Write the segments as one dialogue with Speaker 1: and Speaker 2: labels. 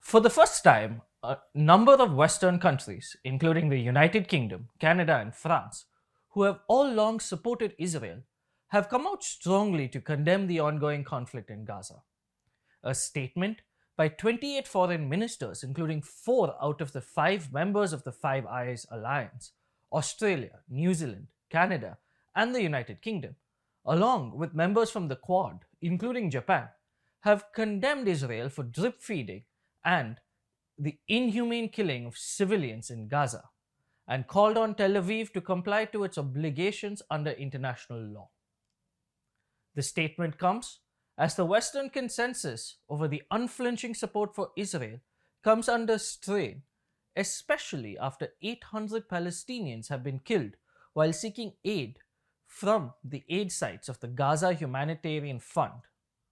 Speaker 1: For the first time, a number of Western countries, including the United Kingdom, Canada, and France, who have all long supported Israel, have come out strongly to condemn the ongoing conflict in Gaza. A statement by 28 foreign ministers, including 4 out of the 5 members of the Five Eyes Alliance, Australia, New Zealand, Canada, and the United Kingdom, along with members from the Quad, including Japan, have condemned Israel for drip feeding and the inhumane killing of civilians in Gaza, and called on Tel Aviv to comply to its obligations under international law. The statement comes as the Western consensus over the unflinching support for Israel comes under strain, especially after 800 Palestinians have been killed while seeking aid from the aid sites of the Gaza Humanitarian Fund,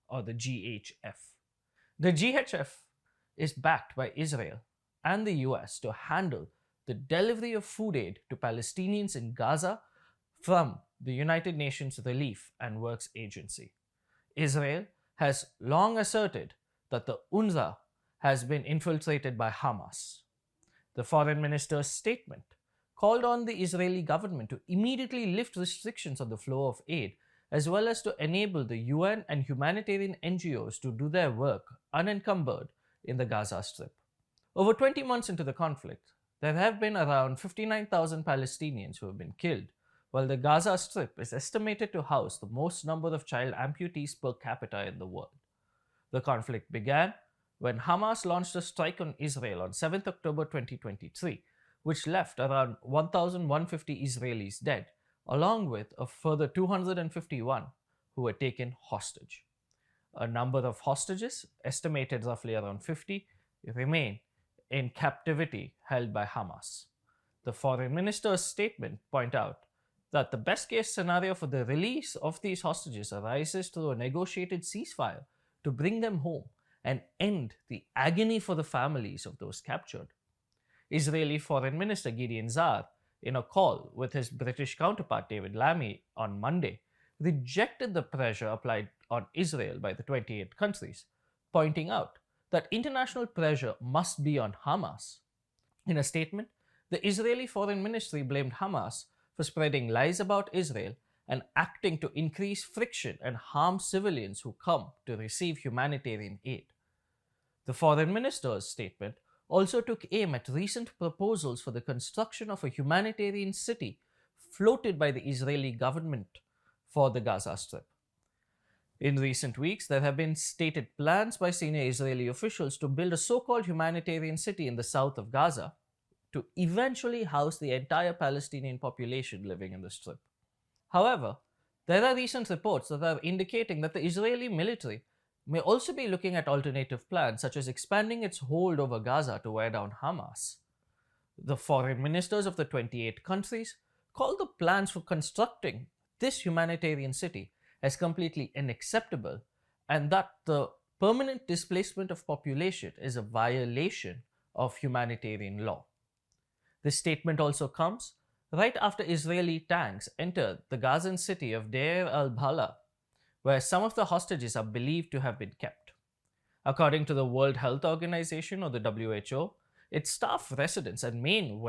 Speaker 1: or the GHF. The GHF is backed by Israel and the US to handle the delivery of food aid to Palestinians in Gaza from the United Nations Relief and Works Agency. Israel has long asserted that the UNRWA has been infiltrated by Hamas. The foreign minister's statement called on the Israeli government to immediately lift restrictions on the flow of aid, as well as to enable the UN and humanitarian NGOs to do their work unencumbered in the Gaza Strip. Over 20 months into the conflict, there have been around 59,000 Palestinians who have been killed, while the Gaza Strip is estimated to house the most number of child amputees per capita in the world. The conflict began when Hamas launched a strike on Israel on 7th October 2023, which left around 1,150 Israelis dead, along with a further 251 who were taken hostage. A number of hostages, estimated roughly around 50, remain in captivity held by Hamas. The foreign minister's statement points out that the best case scenario for the release of these hostages arises through a negotiated ceasefire to bring them home and end the agony for the families of those captured. Israeli Foreign Minister Gideon Saar, in a call with his British counterpart David Lammy on Monday, rejected the pressure applied on Israel by the 28 countries, pointing out that international pressure must be on Hamas. In a statement, the Israeli Foreign Ministry blamed Hamas for spreading lies about Israel and acting to increase friction and harm civilians who come to receive humanitarian aid. The foreign minister's statement also took aim at recent proposals for the construction of a humanitarian city floated by the Israeli government for the Gaza Strip. In recent weeks, there have been stated plans by senior Israeli officials to build a so-called humanitarian city in the south of Gaza to eventually house the entire Palestinian population living in the Strip. However, there are recent reports that are indicating that the Israeli military may also be looking at alternative plans, such as expanding its hold over Gaza to wear down Hamas. The foreign ministers of the 28 countries called the plans for constructing this humanitarian city as completely unacceptable, and that the permanent displacement of population is a violation of humanitarian law. This statement also comes right after Israeli tanks entered the Gazan city of Deir al-Balah, where some of the hostages are believed to have been kept. According to the World Health Organization, or the WHO, its staff residents and main